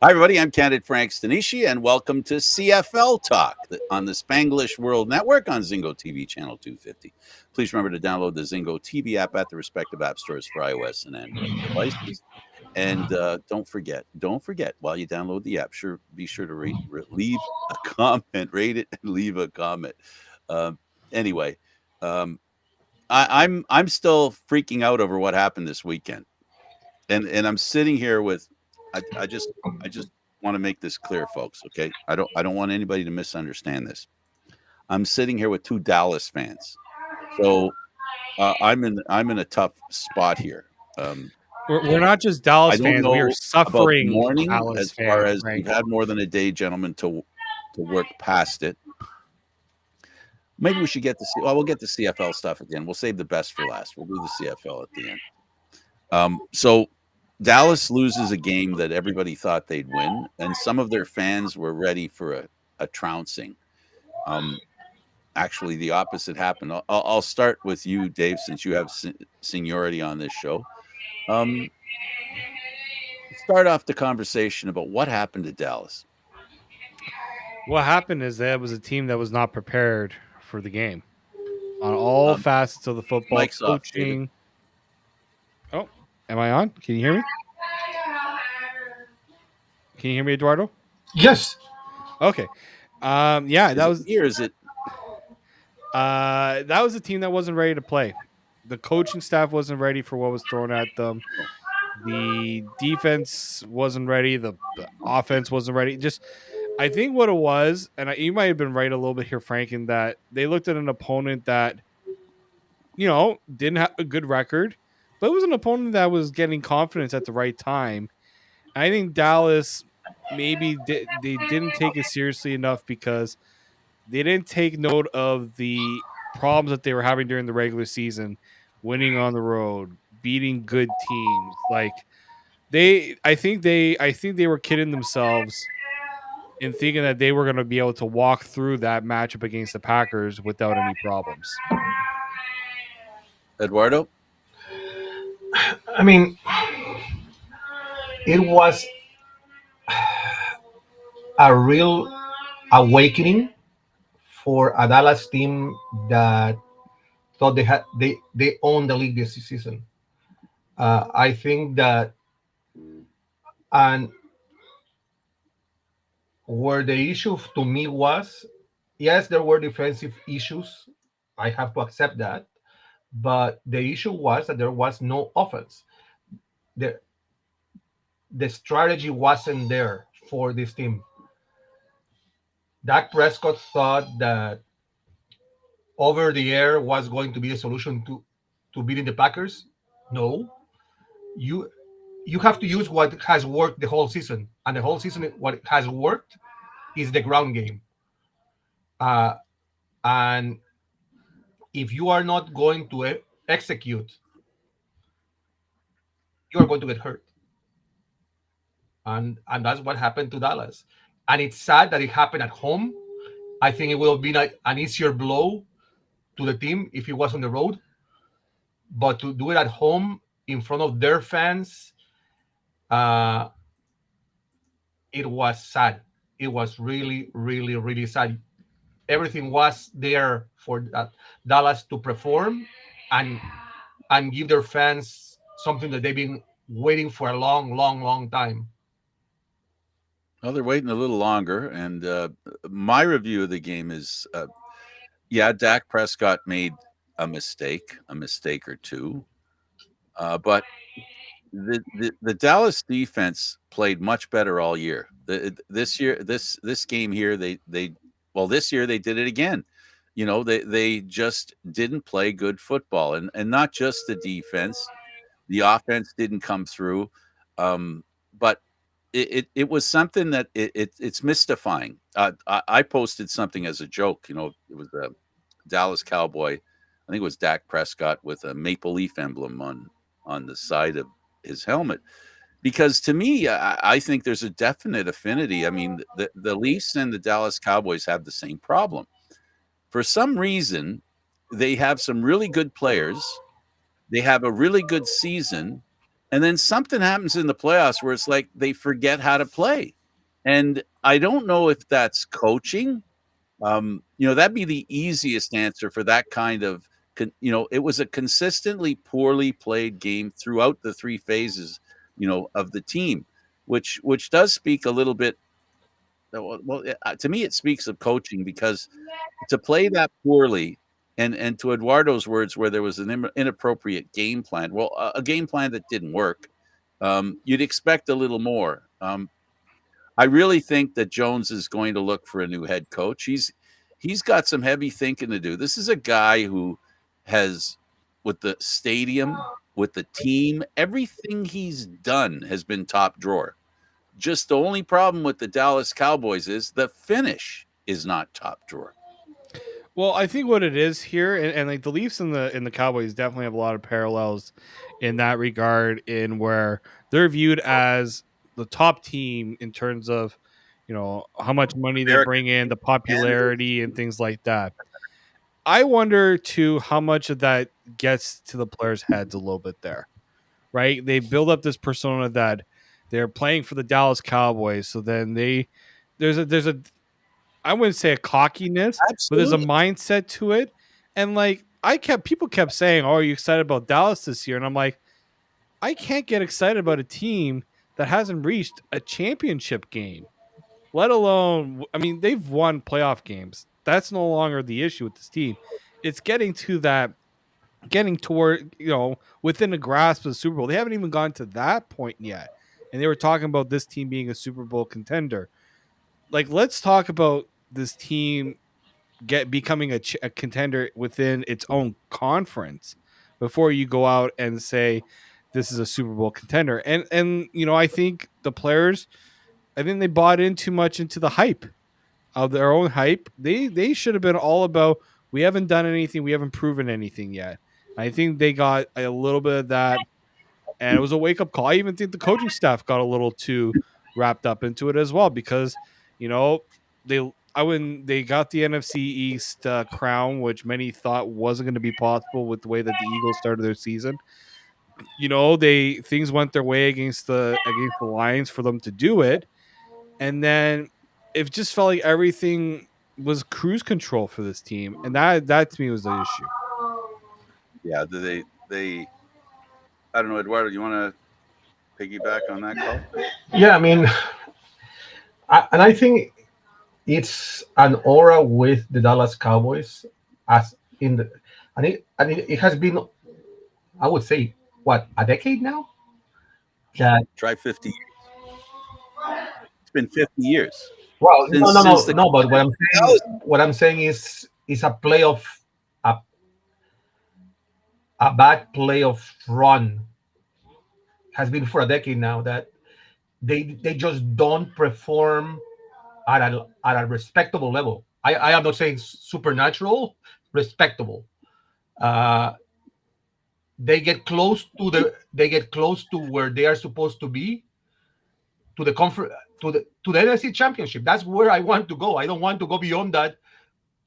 Hi, everybody. I'm Candid Stanisci, and welcome to CFL Talk on the Spanglish World Network on Zingo TV channel 250. Please remember to download the Zingo TV app at the respective app stores for iOS and Android devices. And don't forget, while you download the app, be sure to leave a comment, rate it, and leave a comment. Um, anyway, um, I'm still freaking out over what happened this weekend, and I'm sitting here with I just want to make this clear, folks. Okay, I don't want anybody to misunderstand this. I'm sitting here with two Dallas fans, so I'm in a tough spot here. We're not just I Dallas don't fans. We are know about the suffering morning Dallas as far fans, as we've Frank. had more than a day, gentlemen, to work past it. Maybe we should get the we'll get the CFL stuff again. We'll save the best for last. We'll do the CFL at the end. So Dallas loses a game that everybody thought they'd win, and some of their fans were ready for a trouncing. Um, Actually, the opposite happened. I'll start with you, Dave, since you have seniority on this show. Um, Start off the conversation about what happened to Dallas. What happened is that was a team that was not prepared for the game on all Um, facets of the football Mike's off, David. coaching. Oh, am I on? Can you hear me? Can you hear me, Eduardo? Yes. Okay. Yeah, Is it me or is it? that was a team that wasn't ready to play. The coaching staff wasn't ready for what was thrown at them. Oh, The defense wasn't ready. The offense wasn't ready. Just, I think what it was, and you might have been right a little bit here, Frank, in that they looked at an opponent that, didn't have a good record, but it was an opponent that was getting confidence at the right time. I think Dallas they didn't take it seriously enough because they didn't take note of the problems that they were having during the regular season, winning on the road, beating good teams. Like I think they were kidding themselves in thinking that they were going to be able to walk through that matchup against the Packers without any problems. Eduardo? I mean, it was a real awakening for a Dallas team that thought they owned the league this season. I think that, and where the issue to me was, yes, there were defensive issues. I have to accept that, but the issue was that there was no offense. the The strategy wasn't there for this team. Dak Prescott thought that over the air was going to be a solution to beating the Packers. No, you you have to use what has worked the whole season, and the whole season what has worked is the ground game. Uh, and if you are not going to execute, you are going to get hurt, and that's what happened to Dallas. And it's sad that it happened at home. I think it will be an easier blow to the team if it was on the road, but to do it at home in front of their fans, uh, it was sad. It was really, really, really sad. Everything was there for Dallas to perform and give their fans something that they've been waiting for a long, long, long time. Well, they're waiting a little longer, and my review of the game is, yeah, Dak Prescott made a mistake or two, but the Dallas defense played much better all year. This year, this game here, this year they did it again. They just didn't play good football, and not just the defense. The offense didn't come through, but it was something that it's mystifying. I posted something as a joke. It was a Dallas Cowboy. I think it was Dak Prescott with a maple leaf emblem on the side of his helmet. Because to me, I think there's a definite affinity. I mean, the Leafs and the Dallas Cowboys have the same problem. For some reason, they have some really good players. They have a really good season, And then something happens in the playoffs where it's like they forget how to play. And I don't know if that's coaching. That'd be the easiest answer for that kind of, it was a consistently poorly played game throughout the three phases, of the team, which does speak a little bit. Well, to me, it speaks of coaching because to play that poorly, and to Eduardo's words, where there was an inappropriate game plan, well, a game plan that didn't work, you'd expect a little more. I really think that Jones is going to look for a new head coach. He's got some heavy thinking to do. This is a guy who has, with the stadium, with the team, everything he's done has been top drawer. Just the only problem with the Dallas Cowboys is the finish is not top drawer. Well, I think what it is here, and like the Leafs and the Cowboys definitely have a lot of parallels in that regard, in where they're viewed as the top team in terms of, how much money they American bring in, the Canada. popularity, and things like that. I wonder too how much of that gets to the players' heads a little bit there, right? They build up this persona that they're playing for the Dallas Cowboys, so then there's a I wouldn't say a cockiness, but there's a Absolutely. mindset to it. And like people kept saying, "Oh, are you excited about Dallas this year?" And I'm like, I can't get excited about a team that hasn't reached a championship game, let alone, I mean, they've won playoff games. That's no longer the issue with this team. It's getting toward, within the grasp of the Super Bowl. They haven't even gone to that point yet. And they were talking about this team being a Super Bowl contender. Like, let's talk about this team becoming a contender within its own conference before you go out and say this is a Super Bowl contender. And I think the players, I think they bought in too much into the hype of their own hype. They should have been all about, we haven't done anything, we haven't proven anything yet. I think they got a little bit of that, and it was a wake up call. I even think the coaching staff got a little too wrapped up into it as well, because you know they when they got the NFC East crown, which many thought wasn't going to be possible with the way that the Eagles started their season. They things went their way against the Lions for them to do it, and then it just felt like everything was cruise control for this team, and that to me was the issue. Yeah, they I don't know, Eduardo, you want to piggyback on that call? Yeah, I mean, and I think it's an aura with the Dallas Cowboys as in the, and it has been, I would say, what, a decade now that. Try 50 years. It's been 50 years Well, no, since no, since no, the no. But Dallas. what I'm saying is a a bad playoff run has been for a decade now that they just don't perform at a respectable level. I am not saying supernatural, respectable. Uh, they get close to where they are supposed to be, to the comfort, to the NFC Championship. That's where I want to go. I don't want to go beyond that,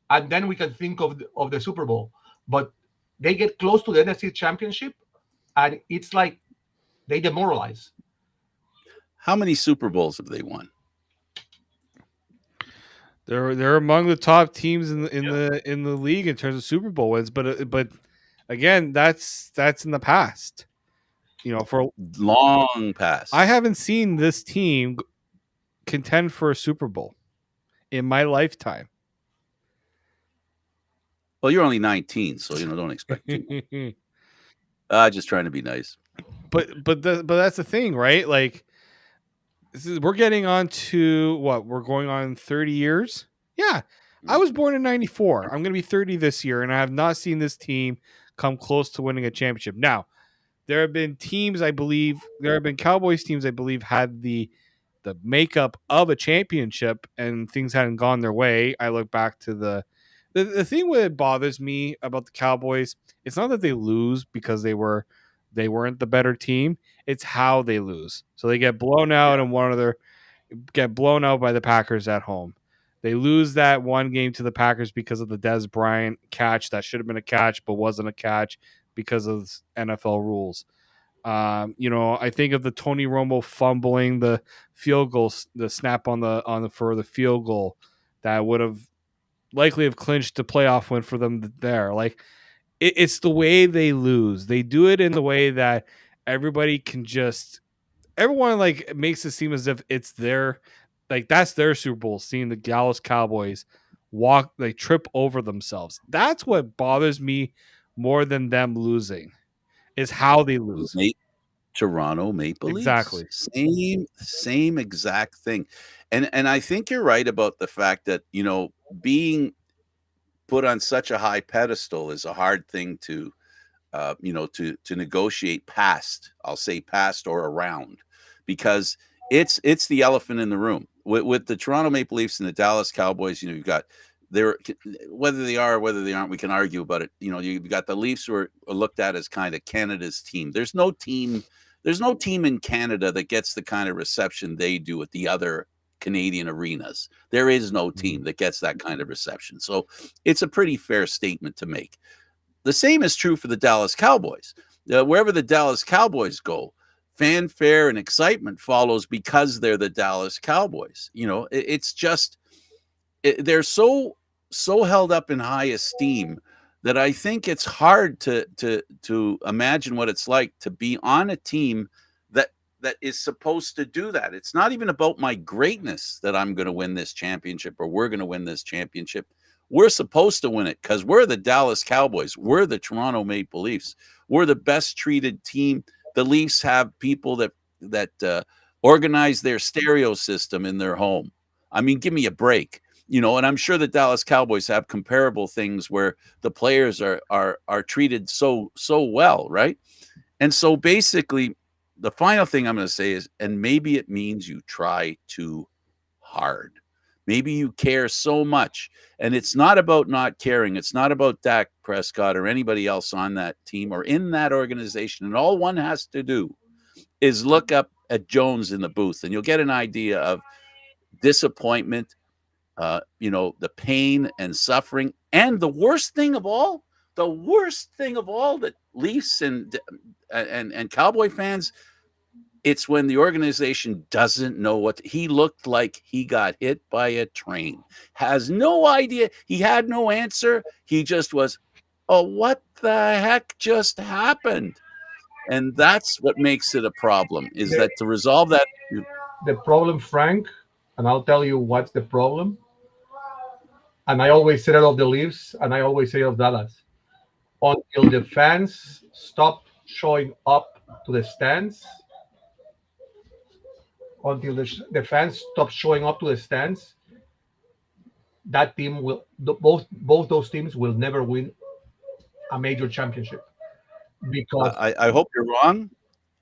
and then we can think of the Super Bowl. But they get close to the NFC Championship, and it's like they demoralize. How many Super Bowls have they won? They're among the top teams in the in Yeah. the in the league in terms of Super Bowl wins, but again, that's in the past. For Long I past. haven't seen this team contend for a Super Bowl in my lifetime. Well, you're only 19, so don't expect too much. Just trying to be nice. but that's the thing, right? Like, we're getting on to what, we're going on 30 years. Yeah, I was born in 94. I'm going to be 30 this year, and I have not seen this team come close to winning a championship. Now, there have been teams, I believe, there have been Cowboys teams, I believe, had the makeup of a championship, and things hadn't gone their way. I look back to the thing that bothers me about the Cowboys. It's not that they lose because they weren't the better team. It's how they lose. So they get blown out, Yeah. and get blown out by the Packers at home. They lose that one game to the Packers because of the Dez Bryant catch that should have been a catch but wasn't a catch because of NFL rules. I think of the Tony Romo fumbling the field goal, the snap on the for the field goal that would have likely have clinched the playoff win for them there. Like it's the way they lose. They do it in the way that everybody can just everyone like makes it seem as if it's their like that's their Super Bowl. Seeing the Dallas Cowboys trip over themselves. That's what bothers me more than them losing is how they lose. Toronto Maple Leafs. Exactly. Same exact thing. And I think you're right about the fact that, being put on such a high pedestal is a hard thing to to negotiate past. I'll say past or around, because it's the elephant in the room with the Toronto Maple Leafs and the Dallas Cowboys. You've got they're whether they are or whether they aren't, we can argue about it. You've got the Leafs who are looked at as kind of Canada's team. There's no team in Canada that gets the kind of reception they do at the other Canadian arenas. There is no team that gets that kind of reception. So it's a pretty fair statement to make. The same is true for the Dallas Cowboys. Wherever the Dallas Cowboys go, fanfare and excitement follows because they're the Dallas Cowboys. It's just they're so held up in high esteem that I think it's hard to imagine what it's like to be on a team that is supposed to do that. It's not even about my greatness that I'm going to win this championship or we're going to win this championship. We're supposed to win it because we're the Dallas Cowboys. We're the Toronto Maple Leafs. We're the best treated team. The Leafs have people that organize their stereo system in their home. I mean, give me a break. And I'm sure the Dallas Cowboys have comparable things where the players are treated so well, right? And so basically, the final thing I'm going to say is, and maybe it means you try too hard. Maybe you care so much, and it's not about not caring. It's not about Dak Prescott or anybody else on that team or in that organization. And all one has to do is look up at Jones in the booth, and you'll get an idea of disappointment, the pain and suffering. And the worst thing of all that Leafs and Cowboy fans, it's when the organization doesn't know what he looked like. He got hit by a train, has no idea. He had no answer. He just was, oh, what the heck just happened? And that's what makes it a problem, is The, that to resolve that. the problem, Frank, and I'll tell you what's the problem. And I always say it of the Leafs, and I always say it of Dallas. Until the fans stop showing up to the stands, until the fans stop showing up to the stands, that team will both those teams will never win a major championship because I hope you're wrong.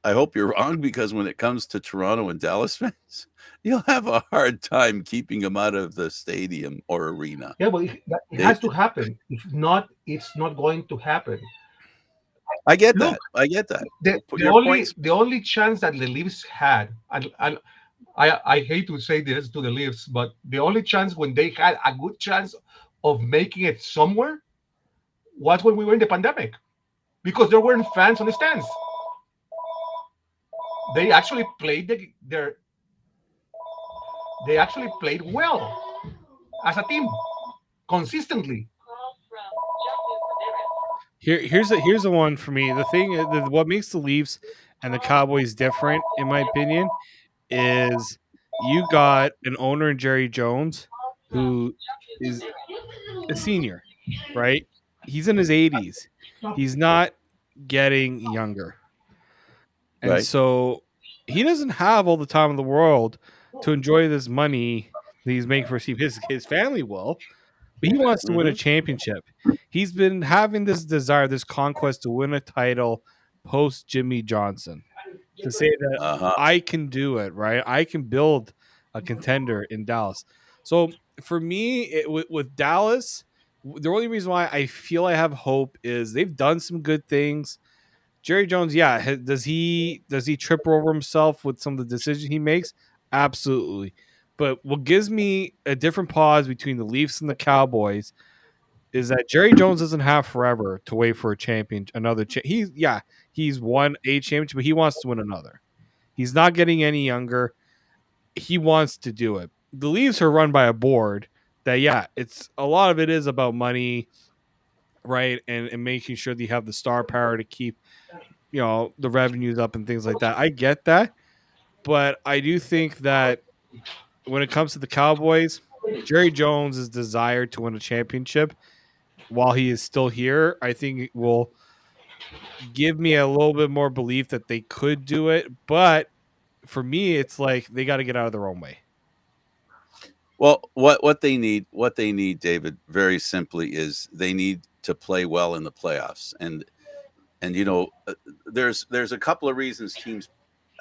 I hope you're wrong, because when it comes to Toronto and Dallas fans, you'll have a hard time keeping them out of the stadium or arena. yeah, but it They, has to happen. If not, it's not going to happen. I get Look, that. I get that. the, the Your only points. the only chance that the Leafs had, and I hate to say this to the Leafs, but the only chance when they had a good chance of making it somewhere was when we were in the pandemic, because there weren't fans on the stands. They actually played they actually played well as a team consistently. Here's the one for me. The thing, what makes the Leafs and the Cowboys different, in my opinion, is you got an owner in Jerry Jones who is a senior, right? He's in his 80s. He's not getting younger. And Right. so he doesn't have all the time in the world to enjoy this money that he's making for his team. His family will, but he wants to win a Hmm. championship. He's been having this desire, this conquest to win a title post Jimmy Johnson, to say that Uh-huh. I can do it, right? I can build a contender in Dallas. So for me, with Dallas, the only reason why I feel I have hope is they've done some good things. Jerry Jones, yeah, does he trip over himself with some of the decisions he makes? Absolutely. But what gives me a different pause between the Leafs and the Cowboys is that Jerry Jones doesn't have forever to wait for a champion, another. He's won a championship, but he wants to win another. He's not getting any younger. He wants to do it. The Leafs are run by a board that, yeah, it's a lot of it is about money, right, and making sure that you have the star power to keep the revenues up and things like that. I get that, but I do think that when it comes to the Cowboys, Jerry Jones' desire to win a championship while he is still here, I think it will give me a little bit more belief that they could do it. But for me, it's like they got to get out of their own way. Well, what they need, David, very simply is they need to play well in the playoffs, and there's a couple of reasons teams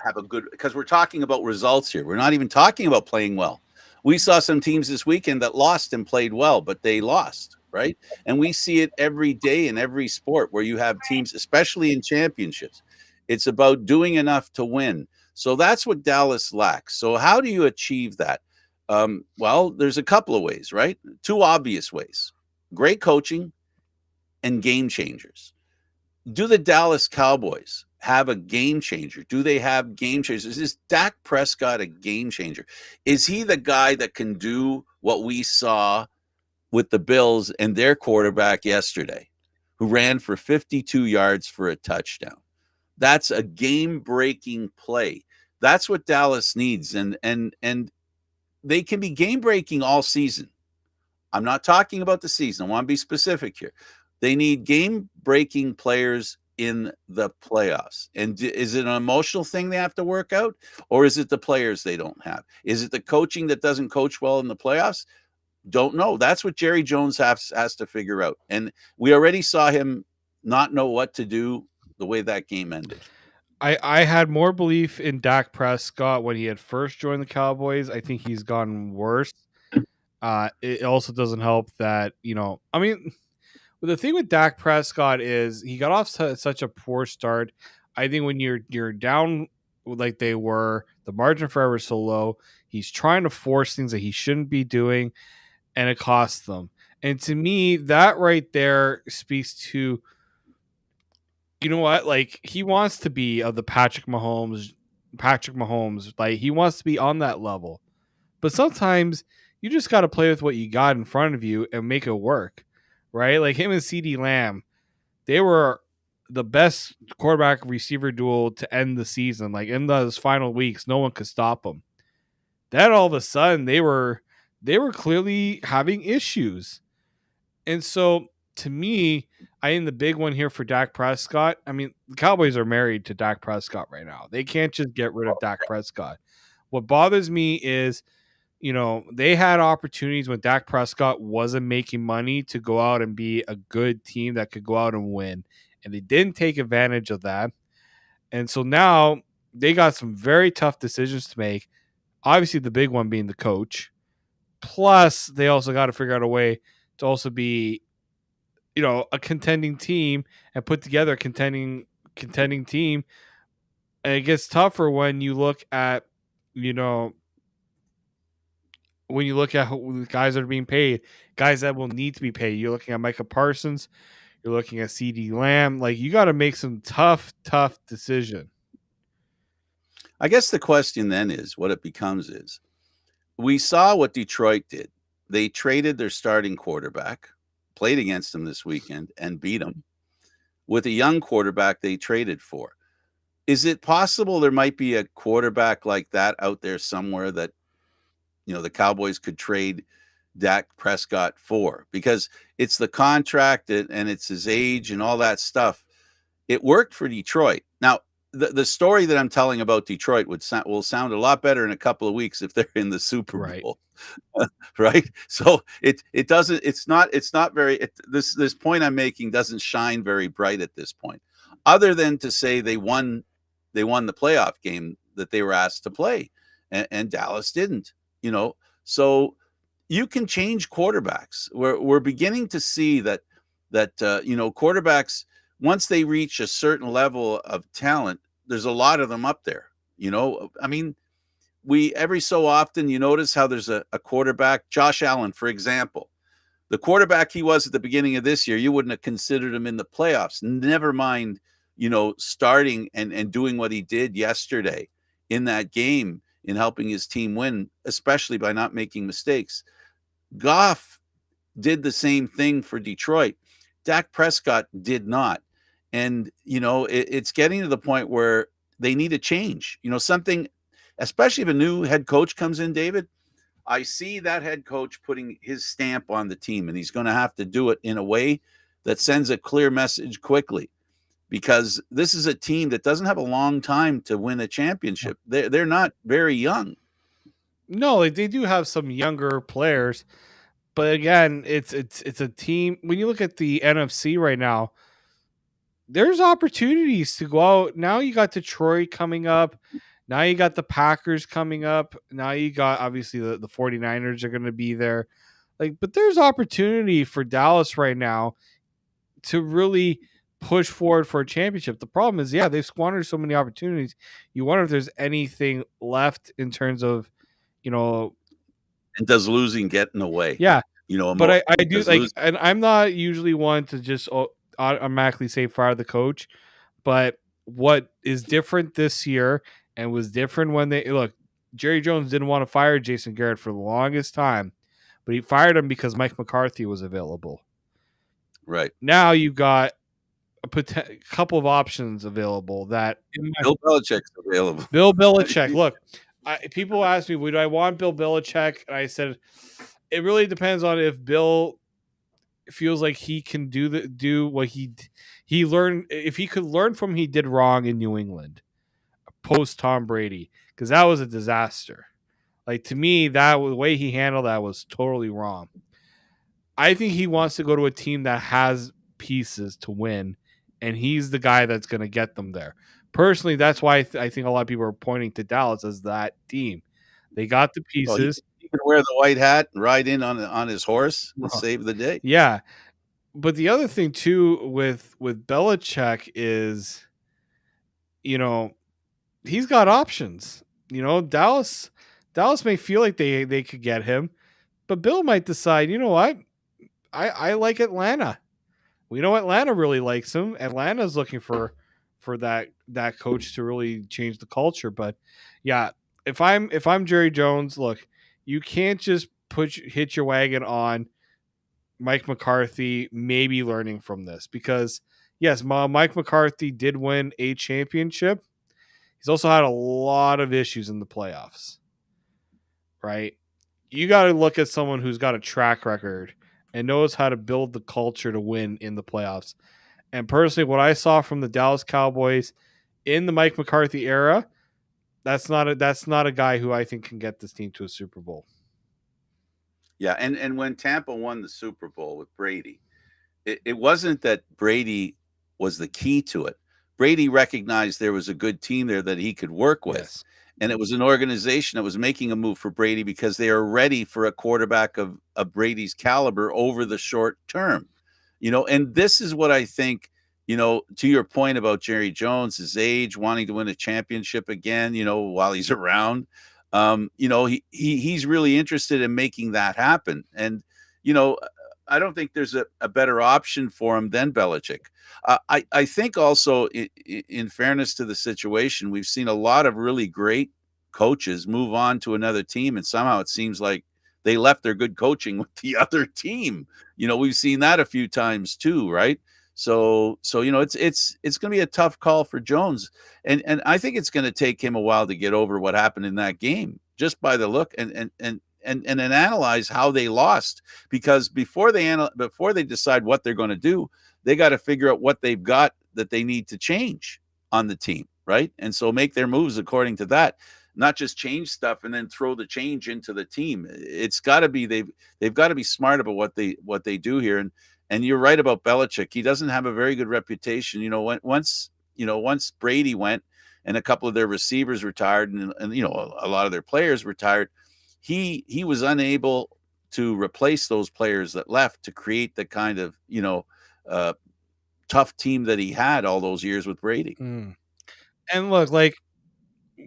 have a good, because we're talking about results here. We're not even talking about playing well. We saw some teams this weekend that lost and played well, but they lost, right? And we see it every day in every sport where you have teams, especially in championships. It's about doing enough to win. So that's what Dallas lacks. So how do you achieve that? Well, there's a couple of ways, right? Two obvious ways: great coaching and game changers. Do the Dallas Cowboys have a game changer? Do they have game changers? Is Dak Prescott a game changer? Is he the guy that can do what we saw with the Bills and their quarterback yesterday, who ran for 52 yards for a touchdown? That's a game-breaking play. That's what Dallas needs, and they can be game-breaking all season. I'm not talking about the season. I want to be specific here. They need game-breaking players in the playoffs. And is it an emotional thing they have to work out, or is it the players they don't have? Is it the coaching that doesn't coach well in the playoffs? Don't know. That's what Jerry Jones has to figure out. And we already saw him not know what to do the way that game ended. I had more belief in Dak Prescott when he had first joined the Cowboys. I think he's gotten worse. It also doesn't help that, I mean, the thing with Dak Prescott is he got off to such a poor start. I think when you're down like they were, the margin for error is so low. He's trying to force things that he shouldn't be doing, and it costs them. And to me, that right there speaks to, you know what? Like, he wants to be of the Patrick Mahomes. Like, he wants to be on that level. But sometimes you just got to play with what you got in front of you and make it work, right? Like him and CeeDee Lamb, they were the best quarterback receiver duel to end the season. Like in those final weeks, no one could stop them. Then all of a sudden, they were clearly having issues. And so, to me, I think the big one here for Dak Prescott, I mean, the Cowboys are married to Dak Prescott right now. They can't just get rid of Dak Prescott. What bothers me is, they had opportunities when Dak Prescott wasn't making money to go out and be a good team that could go out and win. And they didn't take advantage of that. And so now they got some very tough decisions to make. Obviously, the big one being the coach. Plus, they also got to figure out a way to also be, a contending team and put together a contending team. And it gets tougher when you look at, the guys that are being paid, guys that will need to be paid. You're looking at Micah Parsons. You're looking at CeeDee Lamb. Like, you got to make some tough decision. I guess the question then is, what it becomes is, we saw what Detroit did. They traded their starting quarterback, played against him this weekend, and beat him with a young quarterback they traded for. Is it possible there might be a quarterback like that out there somewhere that, the Cowboys could trade Dak Prescott for? Because it's the contract and it's his age and all that stuff. It worked for Detroit. Now, the story that I'm telling about Detroit will sound a lot better in a couple of weeks if they're in the Super Bowl. Right. So it doesn't, it's not very, this point I'm making doesn't shine very bright at this point, other than to say they won the playoff game that they were asked to play, and Dallas didn't, so you can change quarterbacks. We're beginning to see that quarterbacks, once they reach a certain level of talent, there's a lot of them up there. I mean, we every so often, you notice how there's a quarterback, Josh Allen, for example. The quarterback he was at the beginning of this year, you wouldn't have considered him in the playoffs. Never mind, starting and doing what he did yesterday in that game in helping his team win, especially by not making mistakes. Goff did the same thing for Detroit. Dak Prescott did not. And, it's getting to the point where they need a change, something, especially if a new head coach comes in, David. I see that head coach putting his stamp on the team, and he's going to have to do it in a way that sends a clear message quickly, because this is a team that doesn't have a long time to win a championship. They're not very young. No, like they do have some younger players, but again, it's a team. When you look at the NFC right now, there's opportunities to go out. Now you got Detroit coming up. Now you got the Packers coming up. Now you got obviously the 49ers are going to be there. Like, but there's opportunity for Dallas right now to really push forward for a championship. The problem is, yeah, they've squandered so many opportunities. You wonder if there's anything left in terms of, And does losing get in the way? yeah. But I do like, losing. and I'm not usually one to just automatically say fire the coach. But what is different this year and was different when they look, Jerry Jones didn't want to fire Jason Garrett for the longest time, but he fired him because Mike McCarthy was available. Right. Now you've got a couple of options available that Bill Belichick's available. Bill Belichick. Look, people ask me, would I want Bill Belichick? And I said, it really depends on if Bill feels like he can do what he learned, if he could learn from he did wrong in New England post Tom Brady, because that was a disaster. Like, to me, that the way he handled that was totally wrong. I think he wants to go to a team that has pieces to win, and he's the guy that's going to get them there. Personally, that's why I think a lot of people are pointing to Dallas as that team. They got the pieces. He could wear the white hat and ride in on his horse and save the day. Yeah. But the other thing too with Belichick is, he's got options. Dallas may feel like they could get him, but Bill might decide, you know what? I like Atlanta. We know Atlanta really likes him. Atlanta's looking for that coach to really change the culture. But yeah, if I'm Jerry Jones, look, you can't just hit your wagon on Mike McCarthy maybe learning from this, because yes, Mike McCarthy did win a championship. He's also had a lot of issues in the playoffs, right? You got to look at someone who's got a track record and knows how to build the culture to win in the playoffs. And personally, what I saw from the Dallas Cowboys in the Mike McCarthy era, that's not a guy who I think can get this team to a Super Bowl. Yeah, and when Tampa won the Super Bowl with Brady, it wasn't that Brady was the key to it. Brady recognized there was a good team there that he could work with. Yes. And it was an organization that was making a move for Brady because they are ready for a quarterback of Brady's caliber over the short term. And this is what I think, to your point about Jerry Jones, his age, wanting to win a championship again, while he's around. He's really interested in making that happen. And, I don't think there's a better option for him than Belichick. I think also, in fairness to the situation, we've seen a lot of really great coaches move on to another team, and somehow it seems like they left their good coaching with the other team. We've seen that a few times too, right? So it's going to be a tough call for Jones, and I think it's going to take him a while to get over what happened in that game, just by the look and then analyze how they lost, because before they decide what they're going to do, they got to figure out what they've got that they need to change on the team, right? And so make their moves according to that, not just change stuff and then throw the change into the team. It's got to be they've got to be smart about what they do here. And you're right about Belichick. He doesn't have a very good reputation. Once Brady went and a couple of their receivers retired and a lot of their players retired, he was unable to replace those players that left to create the kind of, tough team that he had all those years with Brady. And look, like,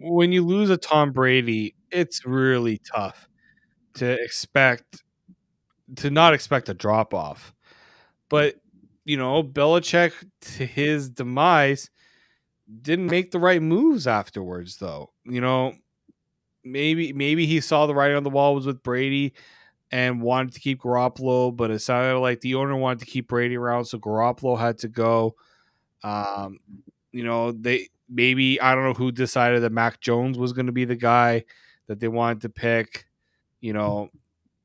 when you lose a Tom Brady, it's really tough to expect to not expect a drop off. But Belichick, to his demise, didn't make the right moves afterwards. Though maybe he saw the writing on the wall was with Brady and wanted to keep Garoppolo, but it sounded like the owner wanted to keep Brady around, so Garoppolo had to go. Um, they maybe I don't know who decided that Mac Jones was going to be the guy that they wanted to pick. You know,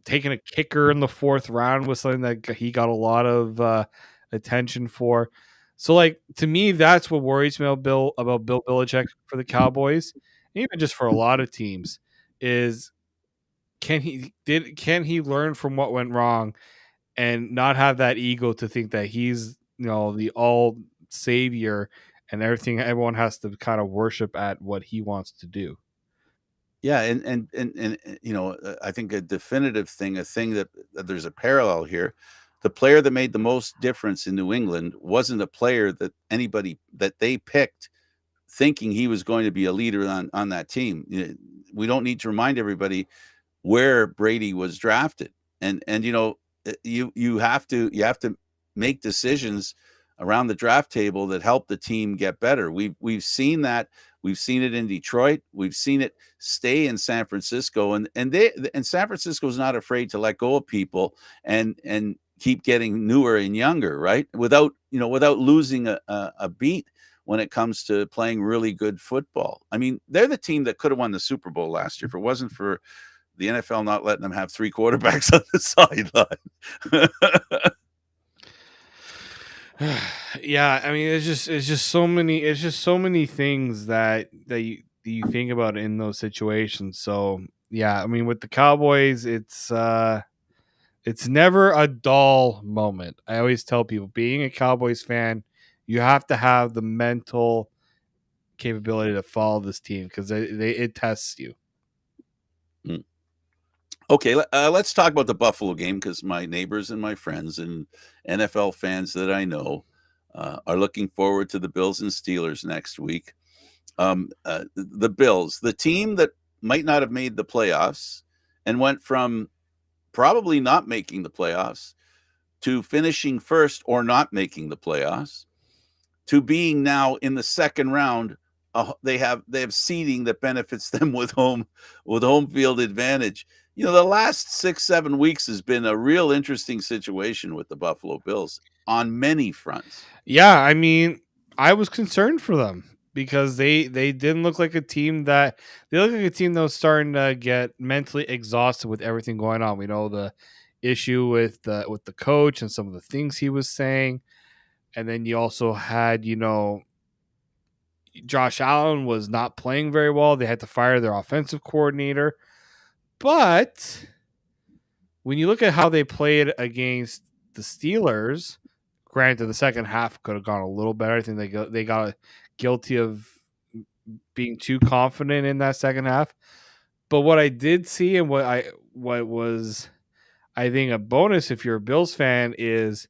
taking a kicker in the fourth round was something that he got a lot of attention for. So, like to me, that's what worries me about Bill Belichick for the Cowboys, even just for a lot of teams, is can he learn from what went wrong and not have that ego to think that he's the all savior and everyone has to kind of worship at what he wants to do. Yeah, I think a definitive thing, a thing that there's a parallel here. The player that made the most difference in New England wasn't a player that anybody that they picked thinking he was going to be a leader on that team. We don't need to remind everybody where Brady was drafted. And you have to make decisions around the draft table that help the team get better. We've seen that. We've seen it in Detroit. We've seen it stay in San Francisco, and San Francisco is not afraid to let go of people and keep getting newer and younger, right? Without losing a beat when it comes to playing really good football. I mean, they're the team that could have won the Super Bowl last year if it wasn't for the NFL not letting them have three quarterbacks on the sideline. Yeah, I mean, it's just so many things that you think about in those situations. So yeah, I mean, with the Cowboys, it's never a dull moment. I always tell people, being a Cowboys fan, you have to have the mental capability to follow this team because it tests you. Mm. Okay, let's talk about the Buffalo game because my neighbors and my friends and NFL fans that I know are looking forward to the Bills and Steelers next week. The Bills, the team that might not have made the playoffs and went from probably not making the playoffs to finishing first or not making the playoffs to being now in the second round. They have seeding that benefits them with home field advantage. The last 6-7 weeks has been a real interesting situation with the Buffalo Bills on many fronts. Yeah, I mean, I was concerned for them because they didn't look like a team that they look like a team that was starting to get mentally exhausted with everything going on. We know the issue with the coach and some of the things he was saying, and then you also had Josh Allen was not playing very well. They had to fire their offensive coordinator, but when you look at how they played against the Steelers, granted the second half could have gone a little better. I think they got guilty of being too confident in that second half. But what I did see and what was I think a bonus if you're a Bills fan is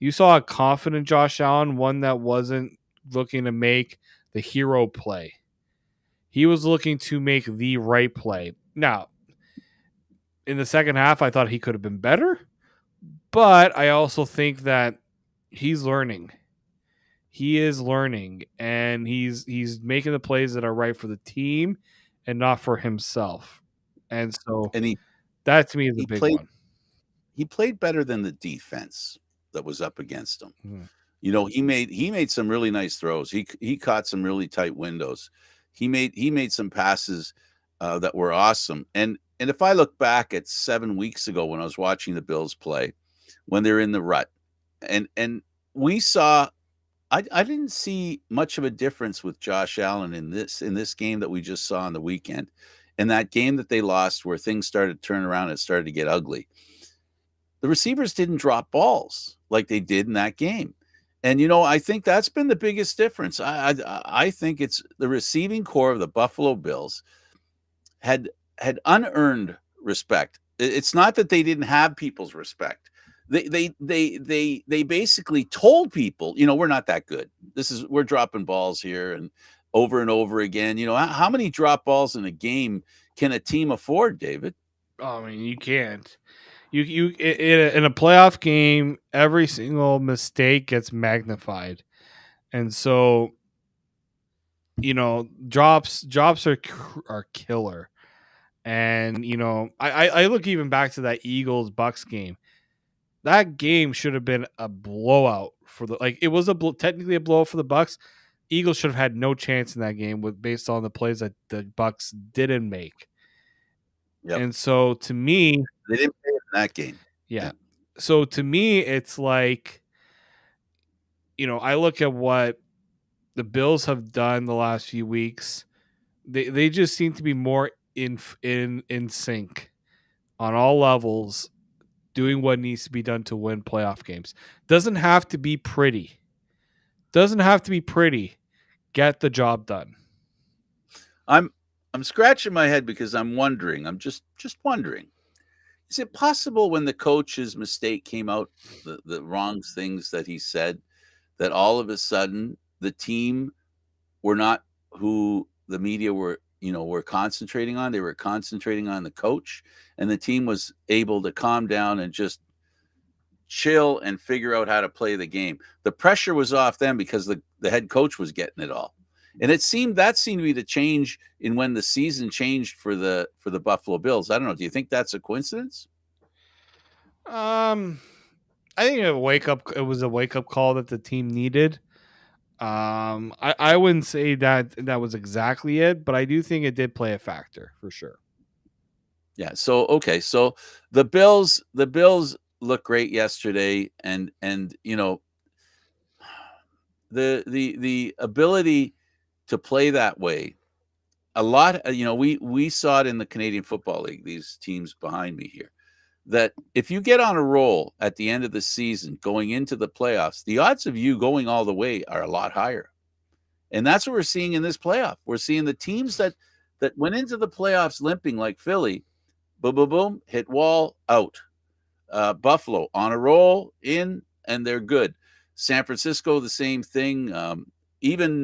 you saw a confident Josh Allen, one that wasn't looking to make the hero play. He was looking to make the right play. Now, in the second half, I thought he could have been better. But I also think that he's learning. He is learning, and he's making the plays that are right for the team and not for himself. And so And that to me is a he big played one. he played better than the defense that was up against him. Mhm. He made some really nice throws. He caught some really tight windows. He made some passes that were awesome. And if I look back at 7 weeks ago when I was watching the Bills play, when they're in the rut, and we saw, I didn't see much of a difference with Josh Allen in this game that we just saw on the weekend, in that game that they lost where things started to turn around and started to get ugly. The receivers didn't drop balls like they did in that game. And I think that's been the biggest difference. I think it's the receiving core of the Buffalo Bills had had unearned respect. It's not that they didn't have people's respect. They basically told people, we're not that good. We're dropping balls here and over again. How many drop balls in a game can a team afford, David? I mean, you can't. In a playoff game, every single mistake gets magnified, and so drops are killer. And I look even back to that Eagles Bucks game. That game should have been a blowout for the like. It was technically a blowout for the Bucks. Eagles should have had no chance in that game with based on the plays that the Bucks didn't make. Yep. And so to me, They didn't play in that game. yeah. So to me, it's like, I look at what the Bills have done the last few weeks. They just seem to be more in sync on all levels, doing what needs to be done to win playoff games. Doesn't have to be pretty. Doesn't have to be pretty. Get the job done. I'm I'm scratching my head because I'm wondering. I'm just wondering. Is it possible when the coach's mistake came out, the wrong things that he said, that all of a sudden the team were not who the media were concentrating on? They were concentrating on the coach, and the team was able to calm down and just chill and figure out how to play the game. The pressure was off them because the head coach was getting it all. And that seemed to be the change in when the season changed for the Buffalo Bills. I don't know. Do you think that's a coincidence? Um, I think it was a wake up call that the team needed. I wouldn't say that was exactly it, but I do think it did play a factor for sure. Yeah. So okay. So the Bills look great yesterday, and the ability to play that way. A lot. We saw it in the Canadian Football League. These teams behind me here. That if you get on a roll at the end of the season, going into the playoffs, the odds of you going all the way are a lot higher. And that's what we're seeing in this playoff. We're seeing the teams that went into the playoffs limping like Philly, boom, boom, boom, hit wall, out. Buffalo on a roll, in, and they're good. San Francisco, the same thing. Even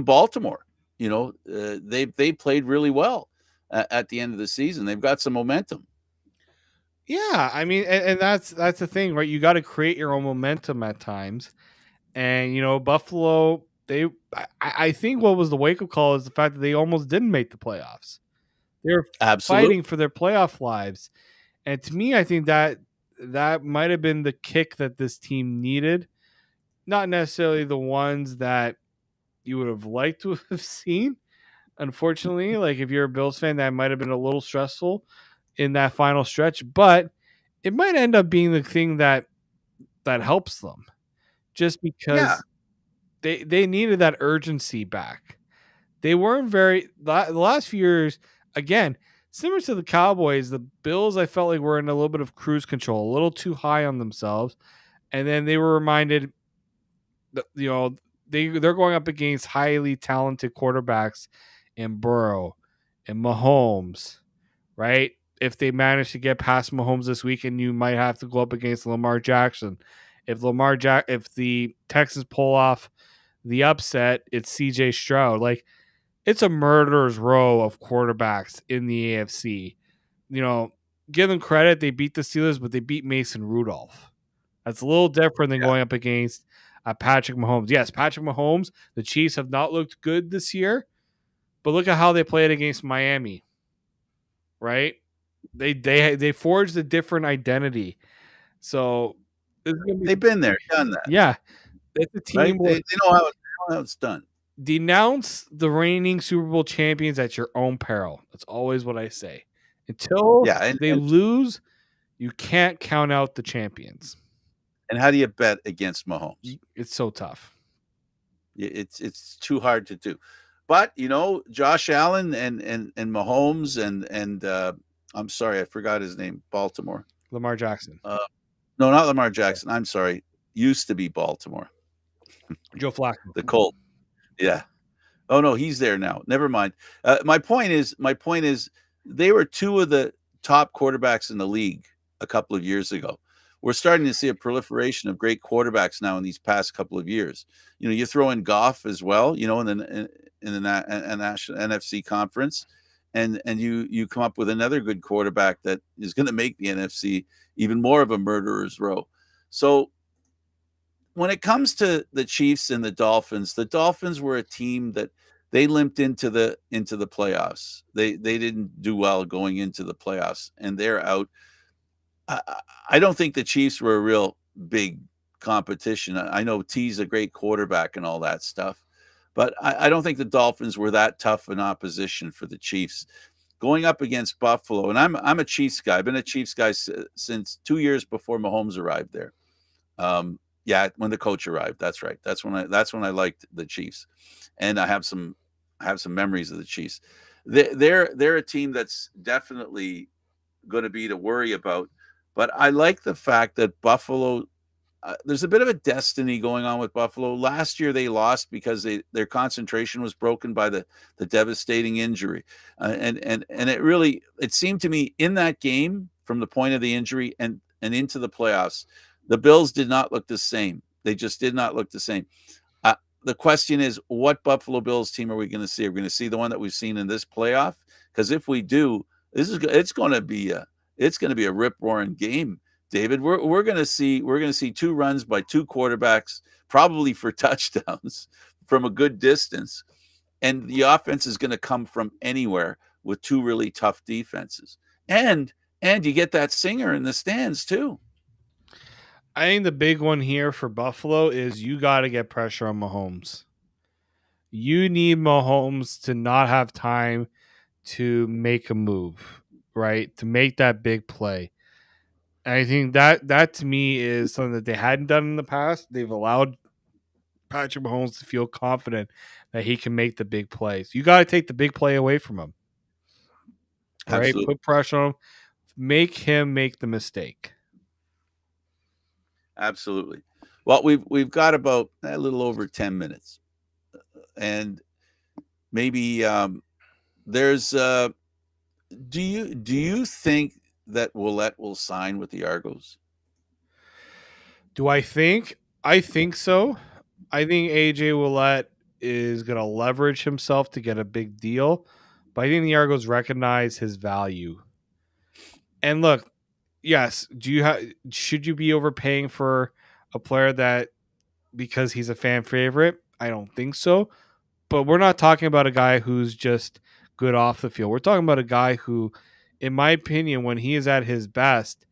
Baltimore, they played really well at the end of the season. They've got some momentum. Yeah, I mean, and that's the thing, right? You got to create your own momentum at times, and Buffalo. I think what was the wake up call is the fact that they almost didn't make the playoffs. They're Absolutely. fighting for their playoff lives, and to me, I think that might have been the kick that this team needed. Not necessarily the ones that you would have liked to have seen. Unfortunately, like if you're a Bills fan, that might have been a little stressful in that final stretch, but it might end up being the thing that helps them just Yeah. because they needed that urgency back. They weren't the last few years, again, similar to the Cowboys, the Bills I felt like were in a little bit of cruise control, a little too high on themselves. And then they were reminded that, they're going up against highly talented quarterbacks in Burrow and Mahomes, right? If they manage to get past Mahomes this weekend, you might have to go up against Lamar Jackson. If the Texans pull off the upset, it's CJ Stroud. Like, it's a murderer's row of quarterbacks in the AFC. Give them credit. They beat the Steelers, but they beat Mason Rudolph. That's a little different than Yeah. going up against Patrick Mahomes. Yes, Patrick Mahomes, the Chiefs have not looked good this year, but look at how they played against Miami, right? They forged a different identity. So They've been there, done that, yeah, it's a team right? They, where they know how it's done. denounce the reigning Super Bowl champions at your own peril. That's always what I say. Until Yeah. And, they and, lose, you can't count out the champions. and how do you bet against Mahomes? It's so tough. It's too hard to do. But Josh Allen and Mahomes and I'm sorry, I forgot his name. Baltimore. Lamar Jackson, No, not Lamar Jackson. I'm sorry. Used to be Baltimore. Joe Flacco. The Colt. Yeah. Oh no, he's there now. Never mind. My point is, they were two of the top quarterbacks in the league a couple of years ago. We're starting to see a proliferation of great quarterbacks now in these past couple of years. You throw in Goff as well. In the national NFC conference, and you come up with another good quarterback that is going to make the NFC even more of a murderer's row. So when it comes to the Chiefs and the Dolphins were a team that they limped into the playoffs. They didn't do well going into the playoffs, and they're out. I, I don't think the Chiefs were a real big competition. I know T's a great quarterback and all that stuff, but I don't think the Dolphins were that tough an opposition for the Chiefs going up against Buffalo. And I'm a Chiefs guy. I've been a Chiefs guy since 2 years before Mahomes arrived there. Yeah, when the coach arrived, that's right. That's when I liked the Chiefs, and I have some memories of the Chiefs. They're a team that's definitely going to be to worry about. But I like the fact that Buffalo. There's a bit of a destiny going on with Buffalo. Last year they lost because their concentration was broken by the devastating injury, and it seemed to me in that game from the point of the injury and into the playoffs, the Bills did not look the same. They just did not look the same. Uh, the question is, what Buffalo Bills team are we going to see? Are we going to see the one that we've seen in this playoff? Because if we do, it's going to be a rip roaring game, David. We're going to see two runs by two quarterbacks, probably for touchdowns from a good distance, and the offense is going to come from anywhere with two really tough defenses, and you get that singer in the stands too. I think the big one here for Buffalo is you got to get pressure on Mahomes. You need Mahomes to not have time to make a move, right? To make that big play. And I think that to me is something that they hadn't done in the past. They've allowed Patrick Mahomes to feel confident that he can make the big plays. You got to take the big play away from him, right? Absolutely, Put pressure on him, make him make the mistake. absolutely. Well, we've got about a little over 10 minutes, and maybe there's. Do you think that Willette will sign with the Argos? Do I think? I think so. I think AJ Willette is going to leverage himself to get a big deal, but I think the Argos recognize his value. And look, yes, should you be overpaying for a player that because he's a fan favorite? I don't think so. But we're not talking about a guy who's just good off the field. We're talking about a guy who, in my opinion, when he is at his best,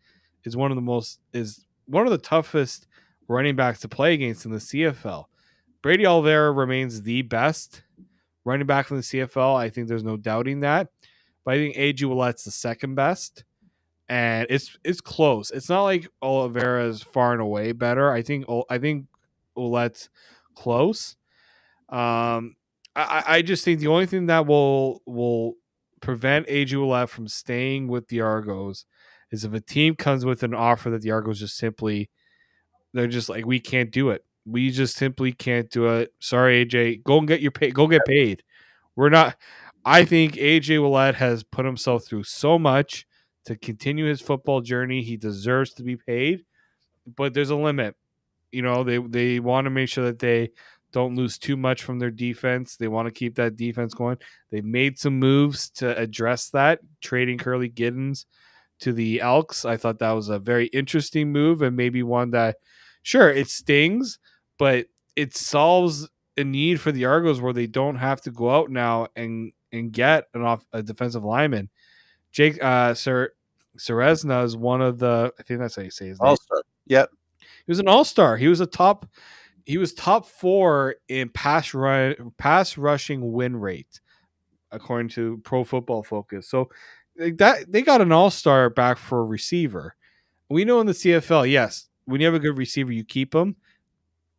is one of the toughest running backs to play against in the CFL. Brady Oliveira remains the best running back in the CFL. I think there's no doubting that. But I think AJ Willette's the second best. And it's close. It's not like Oliveira is far and away better. I think Ouellette's close. I just think the only thing that will prevent AJ Ouellette from staying with the Argos is if a team comes with an offer that the Argos just simply they're just like we can't do it. We just simply can't do it. Sorry, AJ. Go and get your pay. Go get paid. We're not. I think AJ Ouellette has put himself through so much to continue his football journey. He deserves to be paid, but there's a limit. They want to make sure that they don't lose too much from their defense. They want to keep that defense going. They've made some moves to address that, trading Curly Giddens to the Elks. I thought that was a very interesting move and maybe one that, sure, it stings, but it solves a need for the Argos where they don't have to go out now and get a defensive lineman. Jake Serezna is one of the, I think that's how you say his name. All-star. Yep. He was an all-star. He was top 4 in pass rushing win rate according to Pro Football Focus. So that they got an all-star back for a receiver. We know in the CFL, yes, when you have a good receiver, you keep them.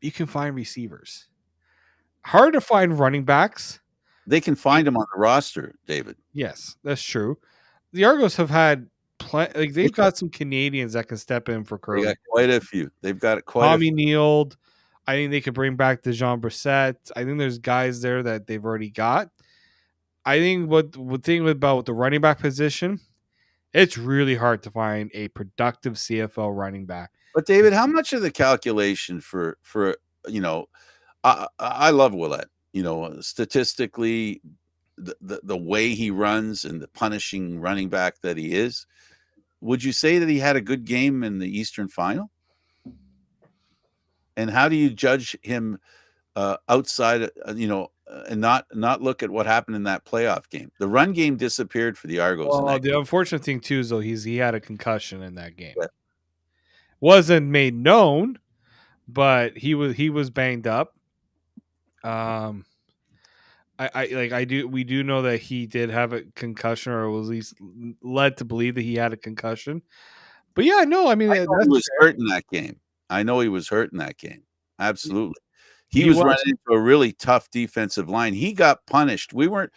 You can find receivers. Hard to find running backs. They can find him on the roster, David. Yes, that's true. The Argos have had they've got some Canadians that can step in for They Curly. got quite a few. They've got quite a Tommy few. Neild. I think they could bring back DeJean Brissett. I think there's guys there that they've already got. I think what thing about the running back position, it's really hard to find a productive CFL running back. But David, how much of the calculation for I love Willette. Statistically, the way he runs and the punishing running back that he is. Would you say that he had a good game in the Eastern Final? And how do you judge him outside, and not look at what happened in that playoff game? The run game disappeared for the Argos in Well, that the game. unfortunate thing too is though he had a concussion in that game. Yeah. Wasn't made known, but he was banged up. Um, I do we do know that he did have a concussion, or was at least led to believe that he had a concussion. But yeah, no, I mean I know he that's was fair. hurt in that game. I know he was hurt in that game. Absolutely. He He was was. running into a really tough defensive line. He got punished. We weren't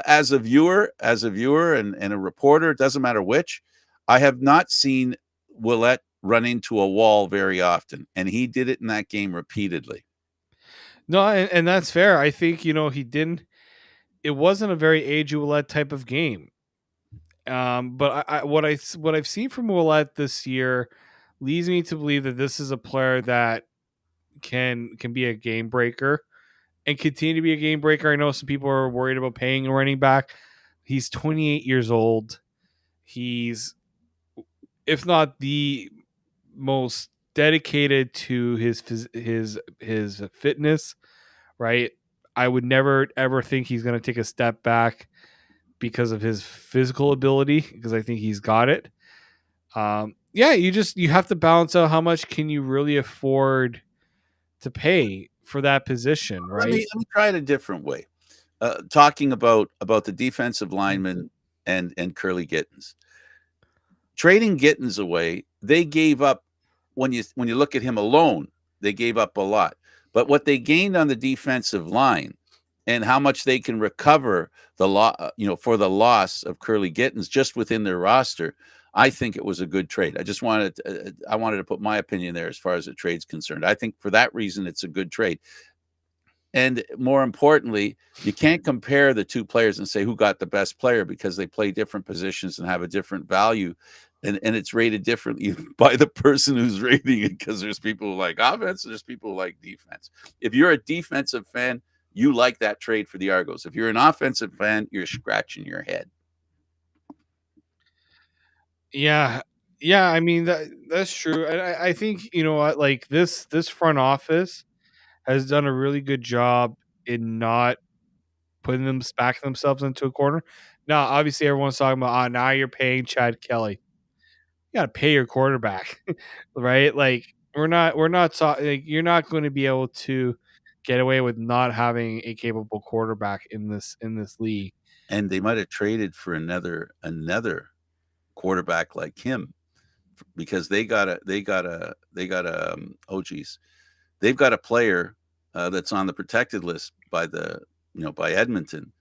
as a viewer and a reporter, it doesn't matter which. I have not seen Willette run into a wall very often, and he did it in that game repeatedly. No, and that's fair. I think he didn't. It wasn't a very age Ouellette type of game. But what I've seen from Ouellette this year leads me to believe that this is a player that can be a game breaker and continue to be a game breaker. I know some people are worried about paying a running back. He's 28 years old. He's, if not the most dedicated to his fitness, right? I would never ever think he's going to take a step back because of his physical ability, because I think he's got it. Yeah, you have to balance out how much can you really afford to pay for that position, right? Let me try it a different way. Talking about the defensive lineman and Curly Gittens. Trading Gittens away, they gave up when you look at him alone, they gave up a lot. But what they gained on the defensive line and how much they can recover for the loss of Curly Gittens just within their roster, I think it was a good trade. I wanted to put my opinion there as far as the trade's concerned. I think for that reason, it's a good trade. And more importantly, you can't compare the two players and say who got the best player because they play different positions and have a different value. And it's rated differently by the person who's rating it, because there's people who like offense, there's people who like defense. If you're a defensive fan, you like that trade for the Argos. If you're an offensive fan, you're scratching your head. Yeah, yeah. I mean that's true. And I think what, like this front office has done a really good job in not putting them backing themselves into a corner. Now, obviously, everyone's talking about, now you're paying Chad Kelly. You got to pay your quarterback, right? Like like, you're not going to be able to get away with not having a capable quarterback in this league. And they might have traded for another quarterback like him, because oh geez, they've got a player that's on the protected list by Edmonton,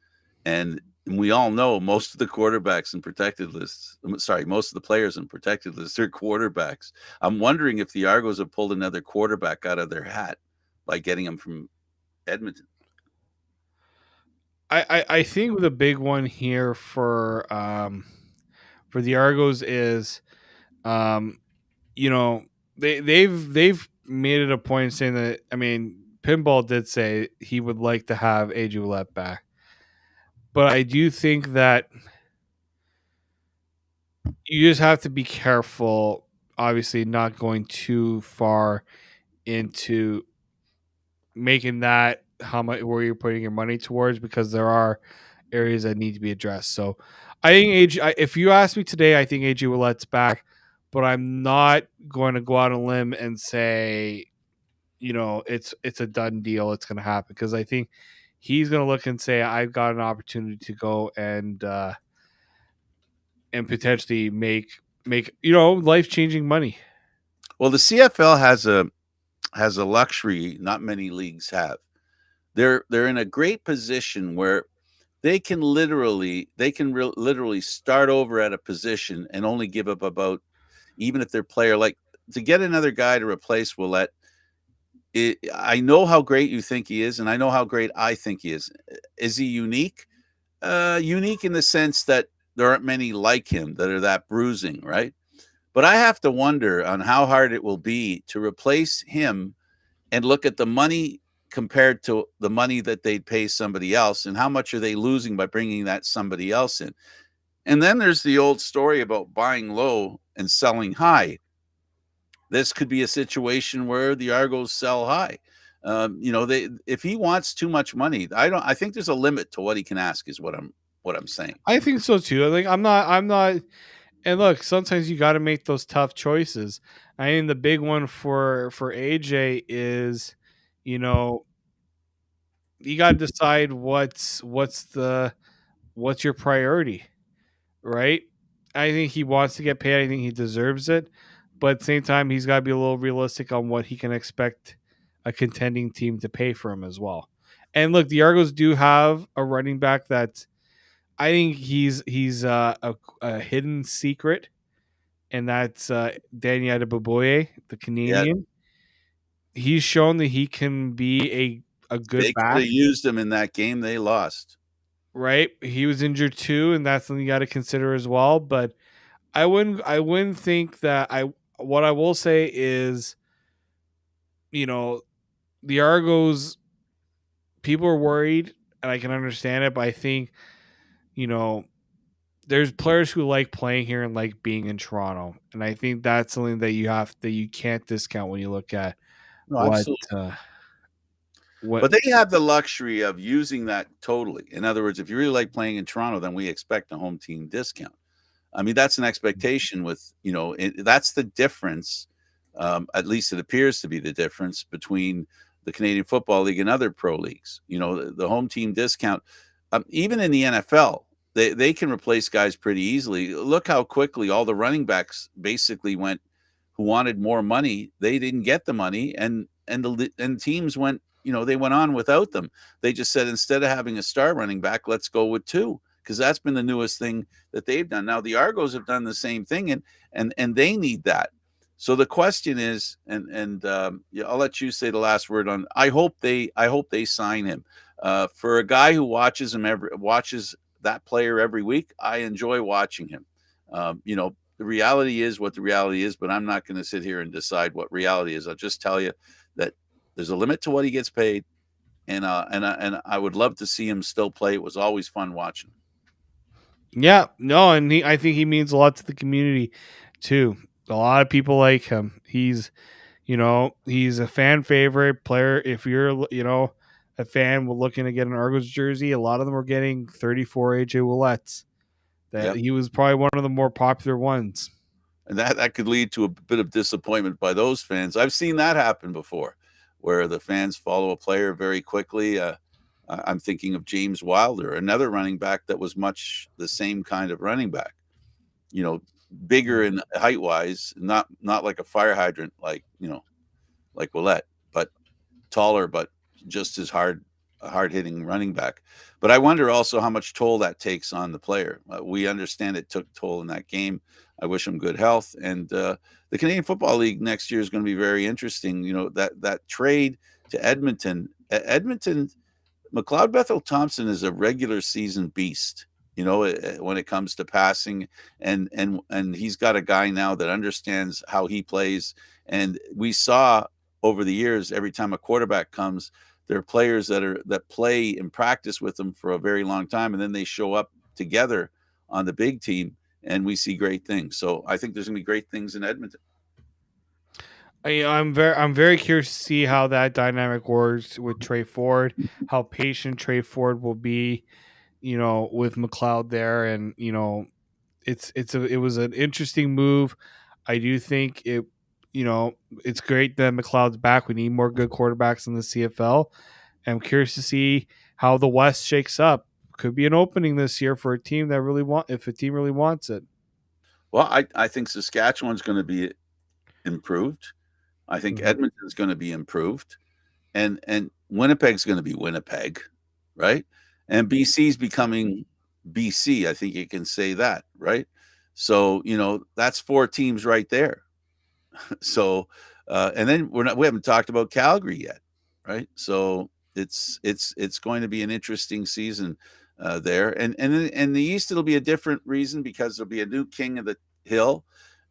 and we all know most of the quarterbacks in protected lists. Sorry, most of the players in protected lists are quarterbacks. I'm wondering if the Argos have pulled another quarterback out of their hat by getting him from Edmonton. I think the big one here for the Argos is, um, they've made it a point saying that, I mean, Pinball did say he would like to have AJ Ouellette back, but I do think that you just have to be careful. Obviously, not going too far into making that how much where you're putting your money towards, because there are areas that need to be addressed. So, I think if you ask me today, I think AJ Ouellette's back, but I'm not going to go out on a limb and say it's a done deal. It's going to happen, because I think he's going to look and say, I've got an opportunity to go and potentially make life changing money. Well, the CFL has a luxury not many leagues have. They're in a great position where they can literally start over at a position and only give up about, even if their player, like, to get another guy to replace Willette. I know how great you think he is, and I know how great I think he is. Is he unique? Unique in the sense that there aren't many like him that are that bruising, right? But I have to wonder on how hard it will be to replace him and look at the money compared to the money that they'd pay somebody else, and how much are they losing by bringing that somebody else in. And then there's the old story about buying low and selling high. This could be a situation where the Argos sell high. They if he wants too much money, I think there's a limit to what he can ask. Is what I'm saying. I think so too. Like I'm not. And look, sometimes you got to make those tough choices. I think the big one for AJ is, you know, you got to decide what's your priority, right? I think he wants to get paid. I think he deserves it, but at the same time, he's got to be a little realistic on what he can expect a contending team to pay for him as well. And look, the Argos do have a running back that I think he's a hidden secret, and that's Daniel Adebayoye, the Yeah, Canadian. He's shown that he can be a good they could back, have used him in that game they lost. right? He was injured too, and that's something you got to consider as well. But I wouldn't think that I. What I will say is, you know, the Argos people are worried, and I can understand it. But I think you know there's players who like playing here and like being in Toronto, and I think that's something that you can't discount when you look at No, what absolutely. what. But they have the luxury of using that totally. In other words, if you really like playing in Toronto, then we expect a home team discount. I mean, that's an expectation with, that's the difference. At least it appears to be the difference between the Canadian Football League and other pro leagues. The home team discount, even in the NFL, they can replace guys pretty easily. Look how quickly all the running backs basically went who wanted more money. They didn't get the money, and teams went. They went on without them. They just said instead of having a star running back, let's go with two, because that's been the newest thing that they've done. Now the Argos have done the same thing, and they need that. So the question is, yeah, I'll let you say the last word on. I hope they sign him. For a guy who watches that player every week, I enjoy watching him. The reality is what the reality is, but I'm not going to sit here and decide what reality is. I'll just tell you that there's a limit to what he gets paid, and I would love to see him still play. It was always fun watching. Yeah, no, and I think he means a lot to the community too. A lot of people like him. He's a fan favorite player. If you're, a fan looking to get an Argos jersey, a lot of them are getting 34 AJ Ouellettes. That Yep. he was probably one of the more popular ones. And that could lead to a bit of disappointment by those fans. I've seen that happen before, where the fans follow a player very quickly. I'm thinking of James Wilder, another running back that was much the same kind of running back. You know, bigger in height wise, not like a fire hydrant, like Willette, but taller, but just as hard hitting running back. But I wonder also how much toll that takes on the player. We understand it took toll in that game. I wish him good health. And the Canadian Football League next year is going to be very interesting. That trade to Edmonton. Edmonton, McLeod Bethel Thompson is a regular season beast. When it comes to passing, and he's got a guy now that understands how he plays. And we saw over the years, every time a quarterback comes, there are players that play and practice with them for a very long time, and then they show up together on the big team, and we see great things. So I think there's going to be great things in Edmonton. I'm very curious to see how that dynamic works with Trey Ford, how patient Trey Ford will be, with McLeod there, and it was an interesting move. I do think it's great that McLeod's back. We need more good quarterbacks in the CFL. I'm curious to see how the West shakes up. Could be an opening this year for a team that if a team really wants it. Well, I think Saskatchewan's going to be improved. I think Mhm. Edmonton's going to be improved, and Winnipeg's going to be Winnipeg, right? And BC's becoming BC. I think you can say that, right? So that's four teams right there. So, and then we haven't talked about Calgary yet, right? So it's going to be an interesting season there, and the East it'll be a different reason because there'll be a new king of the hill.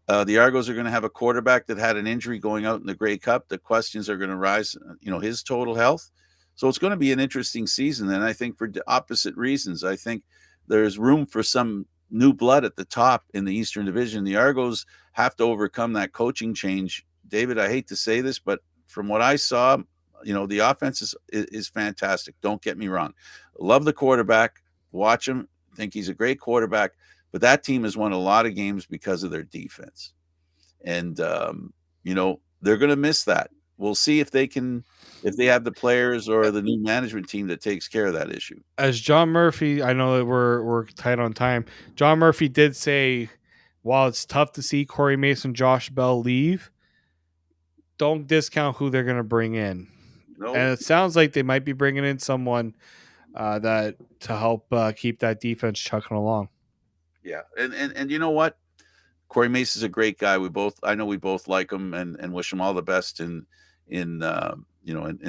The Argos are going to have a quarterback that had an injury going out in the Grey Cup. The questions are going to rise, his total health. So it's going to be an interesting season, and I think for opposite reasons. I think there's room for some new blood at the top in the Eastern Division. The Argos have to overcome that coaching change. David, I hate to say this, but from what I saw, the offense is fantastic. Don't get me wrong. Love the quarterback. Watch him. Think he's a great quarterback. But that team has won a lot of games because of their defense. And they're going to miss that. We'll see if they have the players or the new management team that takes care of that issue. As John Murphy, I know that we're tight on time. John Murphy did say, while it's tough to see Corey Mason, Josh Bell leave, don't discount who they're going to bring in. No, And it sounds like they might be bringing in someone that to help keep that defense chucking along. yeah, and you know what? Corey Mason's a great guy. I know we both like him and wish him all the best in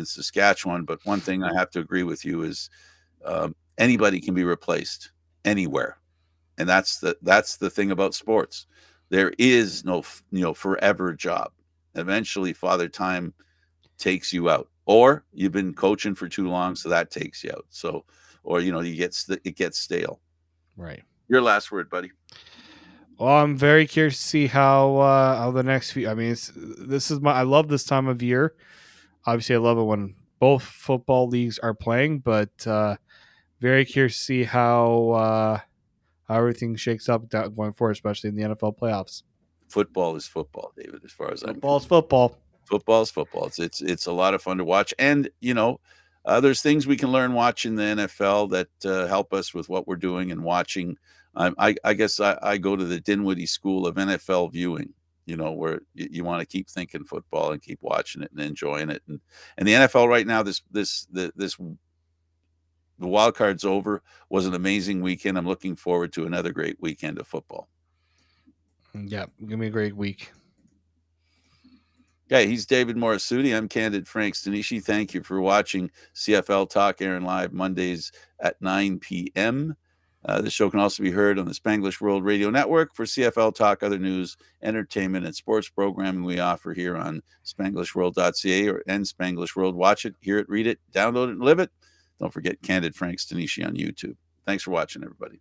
Saskatchewan. But one thing I have to agree with you is anybody can be replaced anywhere, and that's the thing about sports. There is no forever job. Eventually, Father Time takes you out, or you've been coaching for too long, so that takes you out. So, or it gets stale. Right. Your last word, buddy. Well, I'm very curious to see how the next few. I mean, I love this time of year. Obviously, I love it when both football leagues are playing, but very curious to see how everything shakes up going forward, especially in the NFL playoffs. Football is football, David. As far as I'm Football's concerned, football. football is football. It's a lot of fun to watch, and there's things we can learn watching the NFL that help us with what we're doing and watching. I guess I go to the Dinwiddie School of NFL viewing. Where you want to keep thinking football and keep watching it and enjoying it, and the NFL right now, the wild card's over, was an amazing weekend. I'm looking forward to another great weekend of football. Yeah, give me a great week. Yeah, he's David Morassutti. I'm Candid Frank Stanisci. Thank you for watching CFL Talk Aaron Live Mondays at 9 p.m. This show can also be heard on the Spanglish World Radio Network for CFL Talk, other news, entertainment, and sports programming we offer here on SpanglishWorld.ca and Spanglish World. Watch it, hear it, read it, download it, and live it. Don't forget Candid Frank Stanisci on YouTube. Thanks for watching, everybody.